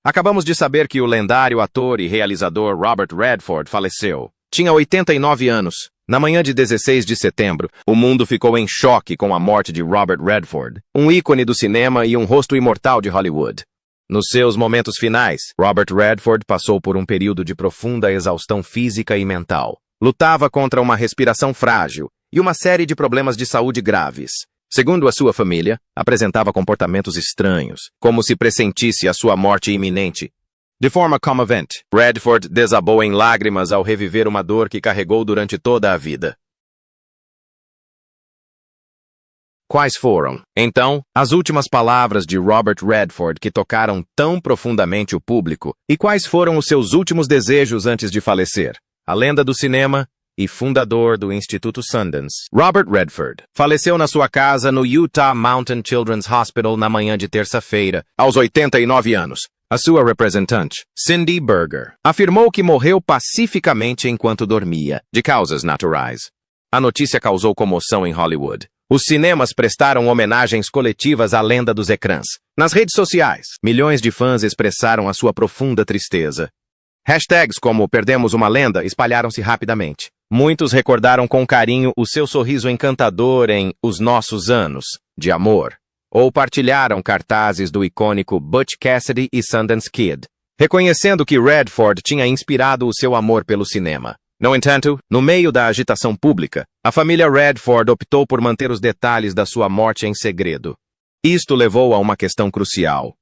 Acabamos de saber que o lendário ator e realizador Robert Redford faleceu. Tinha 89 anos. Na manhã de 16 de setembro, o mundo ficou em choque com a morte de Robert Redford, um ícone do cinema e um rosto imortal de Hollywood. Nos seus momentos finais, Robert Redford passou por um período de profunda exaustão física e mental. Lutava contra uma respiração frágil e uma série de problemas de saúde graves. Segundo a sua família, apresentava comportamentos estranhos, como se pressentisse a sua morte iminente. De forma comovente, Redford desabou em lágrimas ao reviver uma dor que carregou durante toda a vida. Quais foram, então, as últimas palavras de Robert Redford que tocaram tão profundamente o público? E quais foram os seus últimos desejos antes de falecer? A lenda do cinema e fundador do Instituto Sundance, Robert Redford, faleceu na sua casa no Utah Mountain Children's Hospital na manhã de terça-feira, aos 89 anos. A sua representante, Cindy Berger, afirmou que morreu pacificamente enquanto dormia, de causas naturais. A notícia causou comoção em Hollywood. Os cinemas prestaram homenagens coletivas à lenda dos ecrãs. Nas redes sociais, milhões de fãs expressaram a sua profunda tristeza. Hashtags como "Perdemos uma lenda" espalharam-se rapidamente. Muitos recordaram com carinho o seu sorriso encantador em Os Nossos Anos de Amor, ou partilharam cartazes do icônico Butch Cassidy e Sundance Kid, reconhecendo que Redford tinha inspirado o seu amor pelo cinema. No entanto, no meio da agitação pública, a família Redford optou por manter os detalhes da sua morte em segredo. Isto levou a uma questão crucial.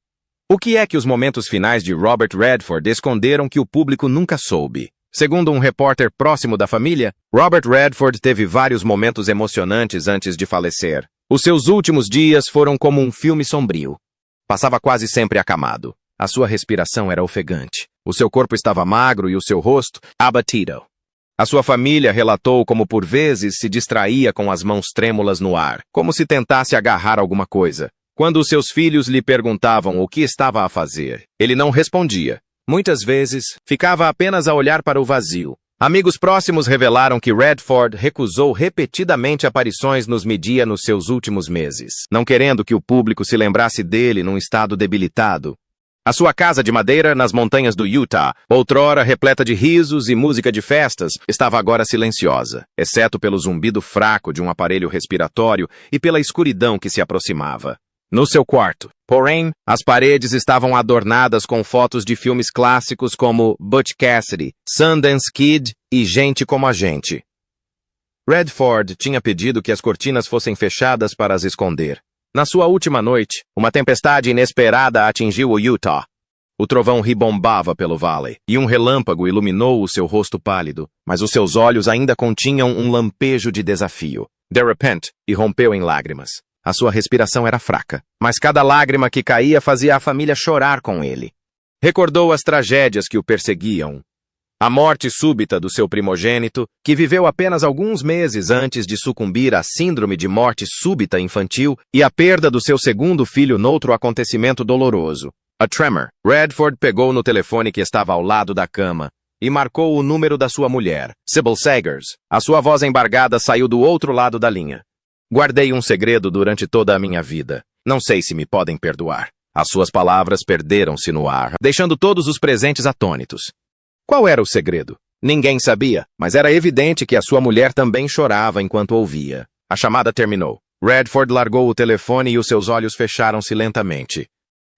O que é que os momentos finais de Robert Redford esconderam que o público nunca soube? Segundo um repórter próximo da família, Robert Redford teve vários momentos emocionantes antes de falecer. Os seus últimos dias foram como um filme sombrio. Passava quase sempre acamado. A sua respiração era ofegante. O seu corpo estava magro e o seu rosto abatido. A sua família relatou como por vezes se distraía com as mãos trêmulas no ar, como se tentasse agarrar alguma coisa. Quando os seus filhos lhe perguntavam o que estava a fazer, ele não respondia. Muitas vezes, ficava apenas a olhar para o vazio. Amigos próximos revelaram que Redford recusou repetidamente aparições nos mídia nos seus últimos meses, não querendo que o público se lembrasse dele num estado debilitado. A sua casa de madeira nas montanhas do Utah, outrora repleta de risos e música de festas, estava agora silenciosa, exceto pelo zumbido fraco de um aparelho respiratório e pela escuridão que se aproximava. No seu quarto, porém, as paredes estavam adornadas com fotos de filmes clássicos como Butch Cassidy, Sundance Kid e Gente como a Gente. Redford tinha pedido que as cortinas fossem fechadas para as esconder. Na sua última noite, uma tempestade inesperada atingiu o Utah. O trovão ribombava pelo vale, e um relâmpago iluminou o seu rosto pálido, mas os seus olhos ainda continham um lampejo de desafio. De repente, irrompeu em lágrimas. A sua respiração era fraca, mas cada lágrima que caía fazia a família chorar com ele. Recordou as tragédias que o perseguiam. A morte súbita do seu primogênito, que viveu apenas alguns meses antes de sucumbir à síndrome de morte súbita infantil, e a perda do seu segundo filho noutro acontecimento doloroso. A tremor. Redford pegou no telefone que estava ao lado da cama e marcou o número da sua mulher, Sybil Sagers. A sua voz embargada saiu do outro lado da linha. Guardei um segredo durante toda a minha vida. Não sei se me podem perdoar. As suas palavras perderam-se no ar, deixando todos os presentes atônitos. Qual era o segredo? Ninguém sabia, mas era evidente que a sua mulher também chorava enquanto ouvia. A chamada terminou. Redford largou o telefone e os seus olhos fecharam-se lentamente.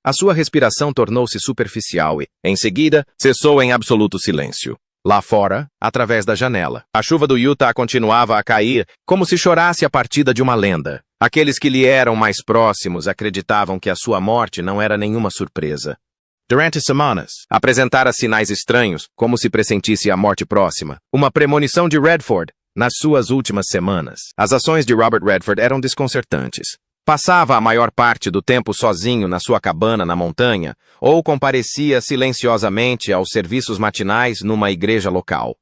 A sua respiração tornou-se superficial e, em seguida, cessou em absoluto silêncio. Lá fora, através da janela, a chuva do Utah continuava a cair, como se chorasse a partida de uma lenda. Aqueles que lhe eram mais próximos acreditavam que a sua morte não era nenhuma surpresa. Durante semanas, apresentara sinais estranhos, como se pressentisse a morte próxima. Uma premonição de Redford. Nas suas últimas semanas, as ações de Robert Redford eram desconcertantes. Passava a maior parte do tempo sozinho na sua cabana na montanha, ou comparecia silenciosamente aos serviços matinais numa igreja local.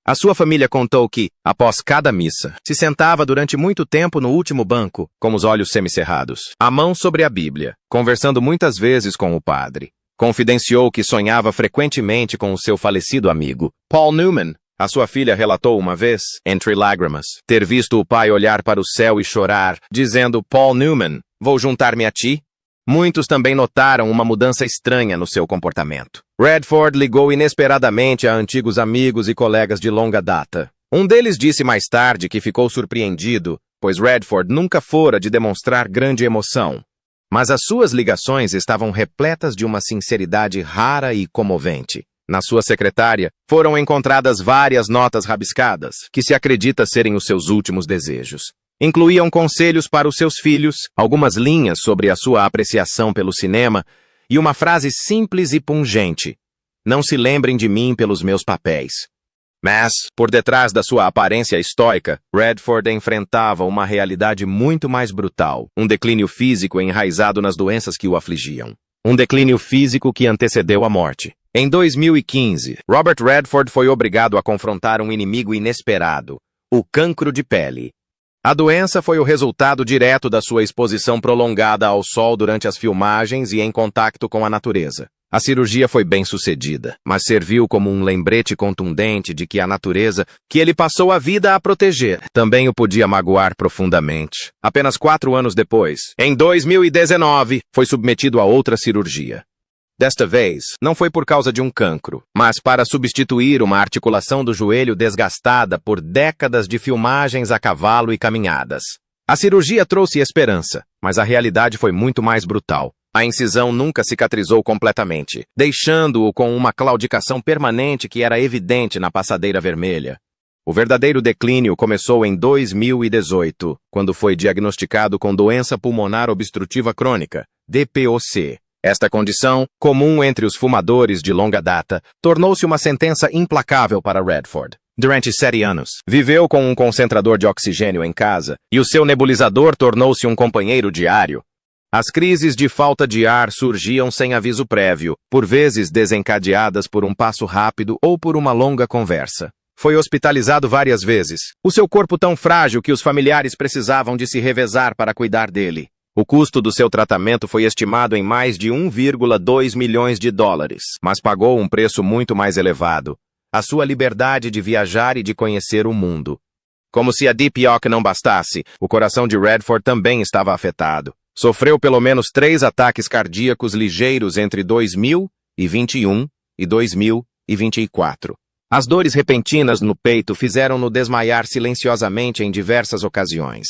A sua família contou que, após cada missa, se sentava durante muito tempo no último banco, com os olhos semicerrados, a mão sobre a Bíblia, conversando muitas vezes com o padre. Confidenciou que sonhava frequentemente com o seu falecido amigo, Paul Newman. A sua filha relatou uma vez, entre lágrimas, ter visto o pai olhar para o céu e chorar, dizendo: "Paul Newman, vou juntar-me a ti?" Muitos também notaram uma mudança estranha no seu comportamento. Redford ligou inesperadamente a antigos amigos e colegas de longa data. Um deles disse mais tarde que ficou surpreendido, pois Redford nunca fora de demonstrar grande emoção. Mas as suas ligações estavam repletas de uma sinceridade rara e comovente. Na sua secretária, foram encontradas várias notas rabiscadas, que se acredita serem os seus últimos desejos. Incluíam conselhos para os seus filhos, algumas linhas sobre a sua apreciação pelo cinema e uma frase simples e pungente: "Não se lembrem de mim pelos meus papéis." Mas, por detrás da sua aparência estoica, Redford enfrentava uma realidade muito mais brutal, um declínio físico enraizado nas doenças que o afligiam. Um declínio físico que antecedeu a morte. Em 2015, Robert Redford foi obrigado a confrontar um inimigo inesperado, o cancro de pele. A doença foi o resultado direto da sua exposição prolongada ao sol durante as filmagens e em contato com a natureza. A cirurgia foi bem sucedida, mas serviu como um lembrete contundente de que a natureza, que ele passou a vida a proteger, também o podia magoar profundamente. Apenas 4 anos depois, em 2019, foi submetido a outra cirurgia. Desta vez, não foi por causa de um cancro, mas para substituir uma articulação do joelho desgastada por décadas de filmagens a cavalo e caminhadas. A cirurgia trouxe esperança, mas a realidade foi muito mais brutal. A incisão nunca cicatrizou completamente, deixando-o com uma claudicação permanente que era evidente na passadeira vermelha. O verdadeiro declínio começou em 2018, quando foi diagnosticado com doença pulmonar obstrutiva crônica, DPOC. Esta condição, comum entre os fumadores de longa data, tornou-se uma sentença implacável para Redford. Durante 7 anos, viveu com um concentrador de oxigênio em casa, e o seu nebulizador tornou-se um companheiro diário. As crises de falta de ar surgiam sem aviso prévio, por vezes desencadeadas por um passo rápido ou por uma longa conversa. Foi hospitalizado várias vezes, o seu corpo tão frágil que os familiares precisavam de se revezar para cuidar dele. O custo do seu tratamento foi estimado em mais de 1,2 milhões de dólares, mas pagou um preço muito mais elevado: a sua liberdade de viajar e de conhecer o mundo. Como se a DPOC não bastasse, o coração de Redford também estava afetado. Sofreu pelo menos 3 ataques cardíacos ligeiros entre 2021 e 2024. As dores repentinas no peito fizeram-no desmaiar silenciosamente em diversas ocasiões.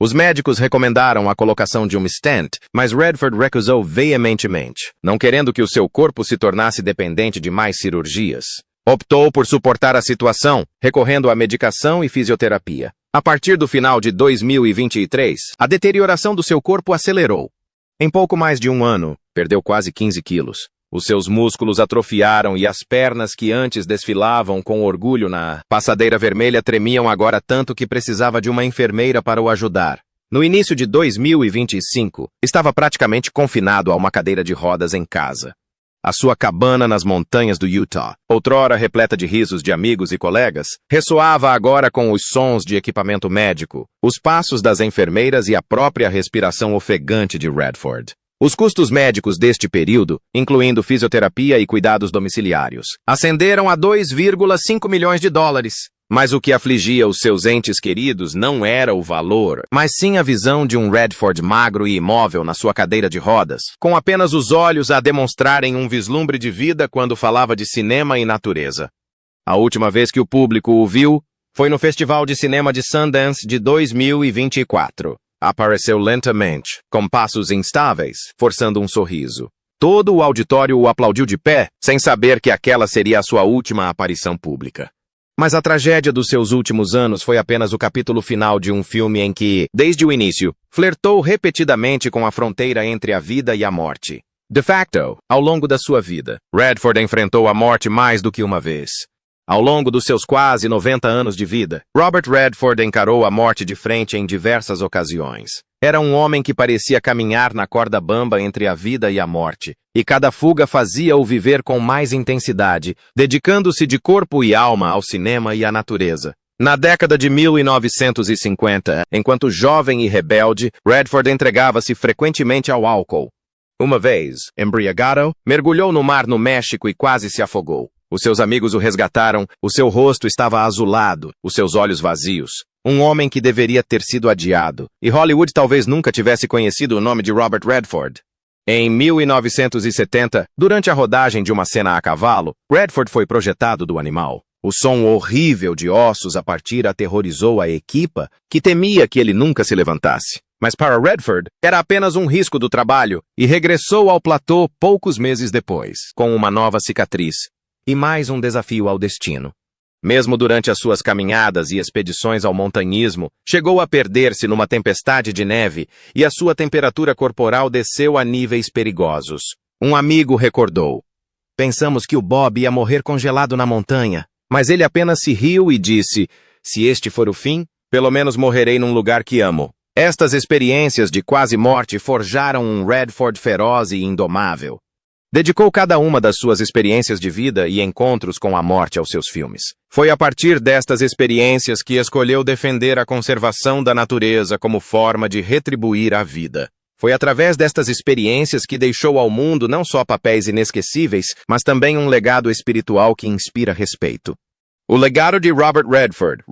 Os médicos recomendaram a colocação de um stent, mas Redford recusou veementemente, não querendo que o seu corpo se tornasse dependente de mais cirurgias. Optou por suportar a situação, recorrendo à medicação e fisioterapia. A partir do final de 2023, a deterioração do seu corpo acelerou. Em pouco mais de 1 ano, perdeu quase 15 quilos. Os seus músculos atrofiaram e as pernas que antes desfilavam com orgulho na passadeira vermelha tremiam agora tanto que precisava de uma enfermeira para o ajudar. No início de 2025, estava praticamente confinado a uma cadeira de rodas em casa. A sua cabana nas montanhas do Utah, outrora repleta de risos de amigos e colegas, ressoava agora com os sons de equipamento médico, os passos das enfermeiras e a própria respiração ofegante de Redford. Os custos médicos deste período, incluindo fisioterapia e cuidados domiciliários, ascenderam a 2,5 milhões de dólares. Mas o que afligia os seus entes queridos não era o valor, mas sim a visão de um Redford magro e imóvel na sua cadeira de rodas, com apenas os olhos a demonstrarem um vislumbre de vida quando falava de cinema e natureza. A última vez que o público o viu foi no Festival de Cinema de Sundance de 2024. Apareceu lentamente, com passos instáveis, forçando um sorriso. Todo o auditório o aplaudiu de pé, sem saber que aquela seria a sua última aparição pública. Mas a tragédia dos seus últimos anos foi apenas o capítulo final de um filme em que, desde o início, flertou repetidamente com a fronteira entre a vida e a morte. De facto, ao longo da sua vida, Redford enfrentou a morte mais do que uma vez. Ao longo dos seus quase 90 anos de vida, Robert Redford encarou a morte de frente em diversas ocasiões. Era um homem que parecia caminhar na corda bamba entre a vida e a morte, e cada fuga fazia-o viver com mais intensidade, dedicando-se de corpo e alma ao cinema e à natureza. Na década de 1950, enquanto jovem e rebelde, Redford entregava-se frequentemente ao álcool. Uma vez, embriagado, mergulhou no mar no México e quase se afogou. Os seus amigos o resgataram, o seu rosto estava azulado, os seus olhos vazios. Um homem que deveria ter sido adiado, e Hollywood talvez nunca tivesse conhecido o nome de Robert Redford. Em 1970, durante a rodagem de uma cena a cavalo, Redford foi projetado do animal. O som horrível de ossos a partir aterrorizou a equipa, que temia que ele nunca se levantasse. Mas para Redford, era apenas um risco do trabalho e regressou ao platô poucos meses depois, com uma nova cicatriz e mais um desafio ao destino. Mesmo durante as suas caminhadas e expedições ao montanhismo, chegou a perder-se numa tempestade de neve e a sua temperatura corporal desceu a níveis perigosos. Um amigo recordou: "Pensamos que o Bob ia morrer congelado na montanha, mas ele apenas se riu e disse: 'Se este for o fim, pelo menos morrerei num lugar que amo.'" Estas experiências de quase morte forjaram um Redford feroz e indomável. Dedicou cada uma das suas experiências de vida e encontros com a morte aos seus filmes. Foi a partir destas experiências que escolheu defender a conservação da natureza como forma de retribuir a vida. Foi através destas experiências que deixou ao mundo não só papéis inesquecíveis, mas também um legado espiritual que inspira respeito. O legado de Robert Redford,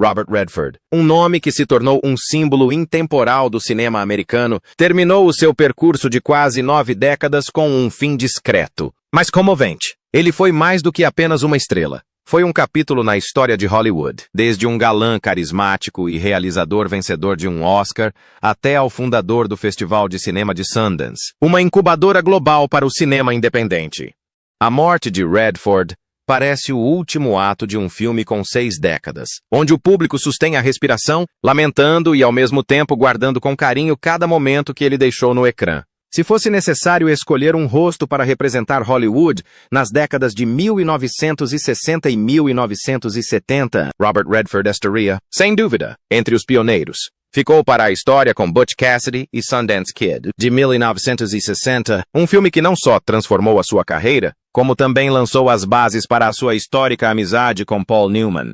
um nome que se tornou um símbolo intemporal do cinema americano, terminou o seu percurso de quase 9 décadas com um fim discreto, mas comovente. Ele foi mais do que apenas uma estrela. Foi um capítulo na história de Hollywood, desde um galã carismático e realizador vencedor de um Oscar, até ao fundador do Festival de Cinema de Sundance, uma incubadora global para o cinema independente. A morte de Redford parece o último ato de um filme com 6 décadas, onde o público sustém a respiração, lamentando e ao mesmo tempo guardando com carinho cada momento que ele deixou no ecrã. Se fosse necessário escolher um rosto para representar Hollywood nas décadas de 1960 e 1970, Robert Redford estaria, sem dúvida, entre os pioneiros. Ficou para a história com Butch Cassidy e Sundance Kid, de 1960, um filme que não só transformou a sua carreira, como também lançou as bases para a sua histórica amizade com Paul Newman.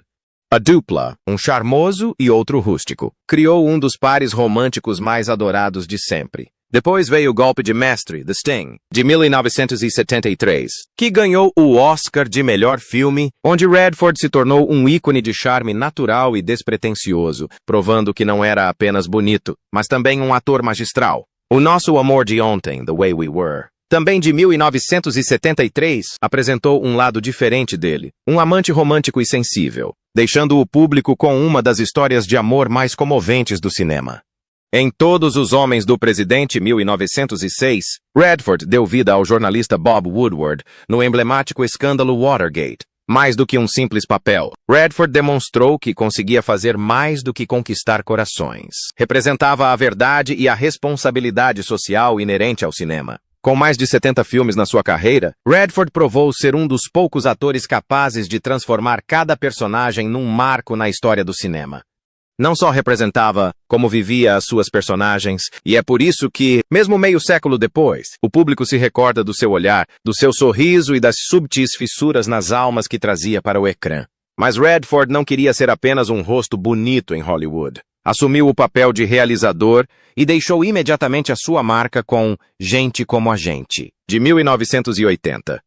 A dupla, um charmoso e outro rústico, criou um dos pares românticos mais adorados de sempre. Depois veio o golpe de mestre, The Sting, de 1973, que ganhou o Oscar de melhor filme, onde Redford se tornou um ícone de charme natural e despretensioso, provando que não era apenas bonito, mas também um ator magistral. O Nosso Amor de Ontem, The Way We Were, também de 1973, apresentou um lado diferente dele, um amante romântico e sensível, deixando o público com uma das histórias de amor mais comoventes do cinema. Em Todos os Homens do Presidente, 1906, Redford deu vida ao jornalista Bob Woodward no emblemático escândalo Watergate. Mais do que um simples papel, Redford demonstrou que conseguia fazer mais do que conquistar corações. Representava a verdade e a responsabilidade social inerente ao cinema. Com mais de 70 filmes na sua carreira, Redford provou ser um dos poucos atores capazes de transformar cada personagem num marco na história do cinema. Não só representava como vivia as suas personagens, e é por isso que, mesmo meio século depois, o público se recorda do seu olhar, do seu sorriso e das subtis fissuras nas almas que trazia para o ecrã. Mas Redford não queria ser apenas um rosto bonito em Hollywood. Assumiu o papel de realizador e deixou imediatamente a sua marca com Gente como a Gente, de 1980.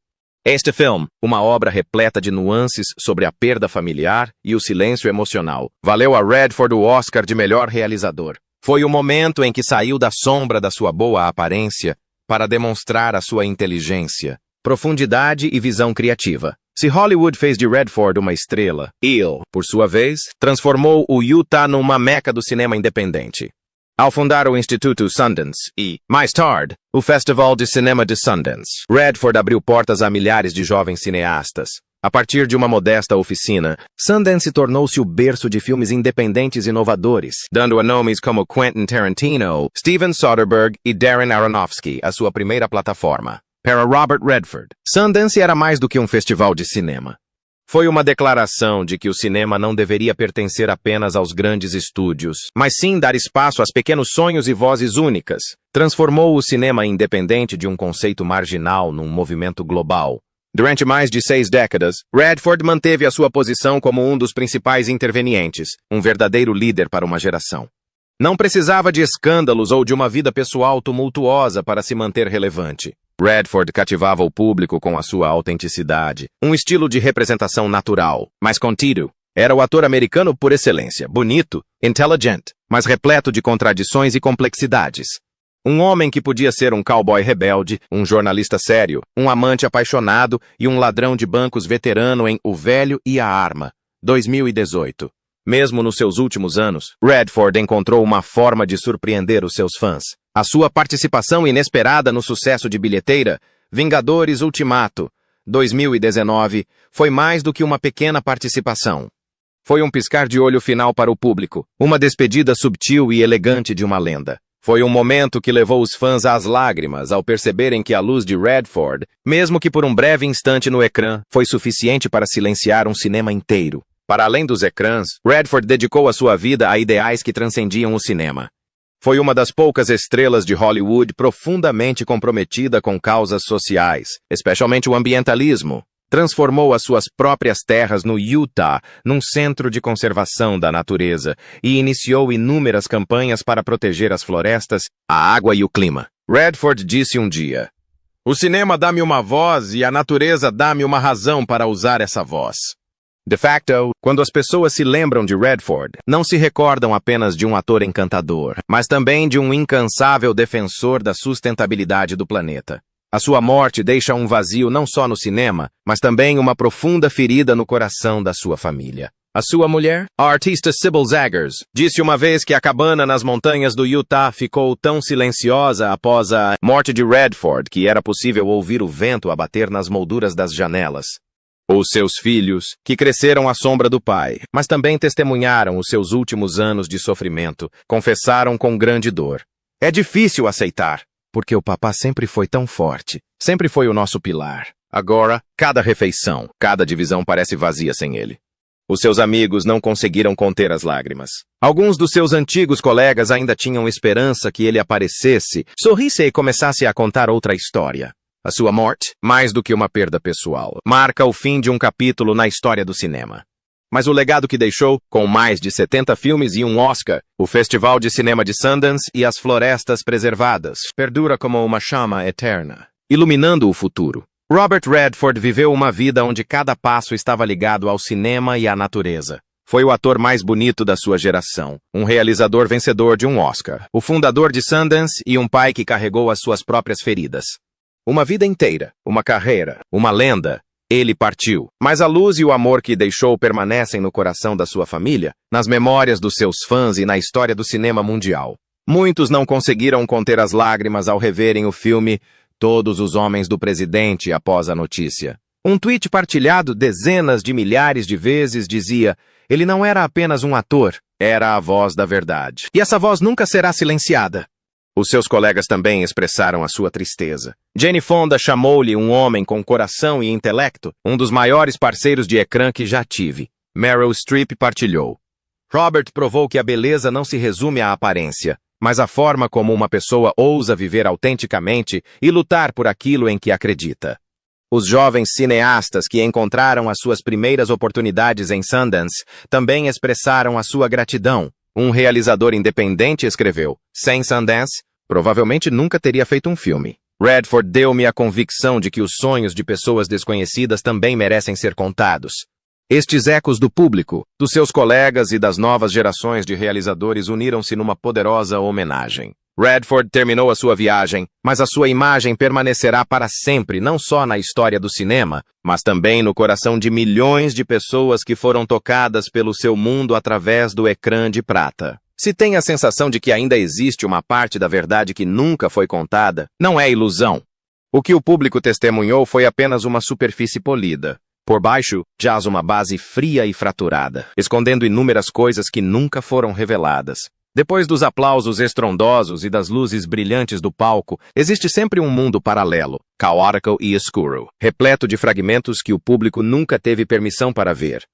Este filme, uma obra repleta de nuances sobre a perda familiar e o silêncio emocional, valeu a Redford o Oscar de melhor realizador. Foi o momento em que saiu da sombra da sua boa aparência para demonstrar a sua inteligência, profundidade e visão criativa. Se Hollywood fez de Redford uma estrela, ele, por sua vez, transformou o Utah numa meca do cinema independente. Ao fundar o Instituto Sundance e, mais tarde, o Festival de Cinema de Sundance, Redford abriu portas a milhares de jovens cineastas. A partir de uma modesta oficina, Sundance tornou-se o berço de filmes independentes inovadores, dando a nomes como Quentin Tarantino, Steven Soderbergh e Darren Aronofsky a sua primeira plataforma. Para Robert Redford, Sundance era mais do que um festival de cinema. Foi uma declaração de que o cinema não deveria pertencer apenas aos grandes estúdios, mas sim dar espaço aos pequenos sonhos e vozes únicas. Transformou o cinema independente de um conceito marginal num movimento global. Durante mais de 6 décadas, Redford manteve a sua posição como um dos principais intervenientes, um verdadeiro líder para uma geração. Não precisava de escândalos ou de uma vida pessoal tumultuosa para se manter relevante. Redford cativava o público com a sua autenticidade, um estilo de representação natural, mas contido. Era o ator americano por excelência, bonito, inteligente, mas repleto de contradições e complexidades. Um homem que podia ser um cowboy rebelde, um jornalista sério, um amante apaixonado e um ladrão de bancos veterano em O Velho e a Arma, 2018. Mesmo nos seus últimos anos, Redford encontrou uma forma de surpreender os seus fãs. A sua participação inesperada no sucesso de bilheteira, Vingadores Ultimato, 2019, foi mais do que uma pequena participação. Foi um piscar de olho final para o público, uma despedida subtil e elegante de uma lenda. Foi um momento que levou os fãs às lágrimas ao perceberem que a luz de Redford, mesmo que por um breve instante no ecrã, foi suficiente para silenciar um cinema inteiro. Para além dos ecrãs, Redford dedicou a sua vida a ideais que transcendiam o cinema. Foi uma das poucas estrelas de Hollywood profundamente comprometida com causas sociais, especialmente o ambientalismo. Transformou as suas próprias terras no Utah num centro de conservação da natureza e iniciou inúmeras campanhas para proteger as florestas, a água e o clima. Redford disse um dia: "O cinema dá-me uma voz e a natureza dá-me uma razão para usar essa voz." De facto, quando as pessoas se lembram de Redford, não se recordam apenas de um ator encantador, mas também de um incansável defensor da sustentabilidade do planeta. A sua morte deixa um vazio não só no cinema, mas também uma profunda ferida no coração da sua família. A sua mulher, a artista Sybil Zaggers, disse uma vez que a cabana nas montanhas do Utah ficou tão silenciosa após a morte de Redford que era possível ouvir o vento abater nas molduras das janelas. Os seus filhos, que cresceram à sombra do pai, mas também testemunharam os seus últimos anos de sofrimento, confessaram com grande dor: "É difícil aceitar, porque o papá sempre foi tão forte, sempre foi o nosso pilar. Agora, cada refeição, cada divisão parece vazia sem ele." Os seus amigos não conseguiram conter as lágrimas. Alguns dos seus antigos colegas ainda tinham esperança que ele aparecesse, sorrisse e começasse a contar outra história. A sua morte, mais do que uma perda pessoal, marca o fim de um capítulo na história do cinema. Mas o legado que deixou, com mais de 70 filmes e um Oscar, o Festival de Cinema de Sundance e as florestas preservadas, perdura como uma chama eterna, iluminando o futuro. Robert Redford viveu uma vida onde cada passo estava ligado ao cinema e à natureza. Foi o ator mais bonito da sua geração, um realizador vencedor de um Oscar, o fundador de Sundance e um pai que carregou as suas próprias feridas. Uma vida inteira, uma carreira, uma lenda. Ele partiu, mas a luz e o amor que deixou permanecem no coração da sua família, nas memórias dos seus fãs e na história do cinema mundial. Muitos não conseguiram conter as lágrimas ao reverem o filme Todos os Homens do Presidente após a notícia. Um tweet partilhado dezenas de milhares de vezes dizia: "Ele não era apenas um ator, era a voz da verdade. E essa voz nunca será silenciada." Os seus colegas também expressaram a sua tristeza. Jane Fonda chamou-lhe um homem com coração e intelecto, um dos maiores parceiros de ecrã que já tive. Meryl Streep partilhou: "Robert provou que a beleza não se resume à aparência, mas à forma como uma pessoa ousa viver autenticamente e lutar por aquilo em que acredita." Os jovens cineastas que encontraram as suas primeiras oportunidades em Sundance também expressaram a sua gratidão. Um realizador independente escreveu: "Sem Sundance, provavelmente nunca teria feito um filme. Redford deu-me a convicção de que os sonhos de pessoas desconhecidas também merecem ser contados." Estes ecos do público, dos seus colegas e das novas gerações de realizadores uniram-se numa poderosa homenagem. Redford terminou a sua viagem, mas a sua imagem permanecerá para sempre não só na história do cinema, mas também no coração de milhões de pessoas que foram tocadas pelo seu mundo através do ecrã de prata. Se tem a sensação de que ainda existe uma parte da verdade que nunca foi contada, não é ilusão. O que o público testemunhou foi apenas uma superfície polida. Por baixo, jaz uma base fria e fraturada, escondendo inúmeras coisas que nunca foram reveladas. Depois dos aplausos estrondosos e das luzes brilhantes do palco, existe sempre um mundo paralelo, caótico e escuro, repleto de fragmentos que o público nunca teve permissão para ver.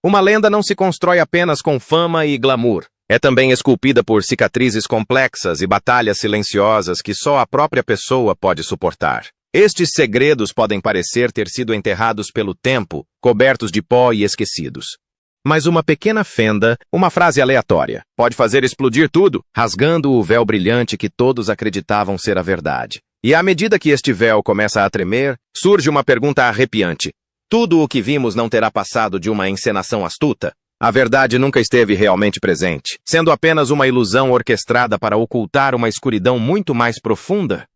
Uma lenda não se constrói apenas com fama e glamour. É também esculpida por cicatrizes complexas e batalhas silenciosas que só a própria pessoa pode suportar. Estes segredos podem parecer ter sido enterrados pelo tempo, cobertos de pó e esquecidos. Mas uma pequena fenda, uma frase aleatória, pode fazer explodir tudo, rasgando o véu brilhante que todos acreditavam ser a verdade. E à medida que este véu começa a tremer, surge uma pergunta arrepiante: tudo o que vimos não terá passado de uma encenação astuta? A verdade nunca esteve realmente presente, sendo apenas uma ilusão orquestrada para ocultar uma escuridão muito mais profunda.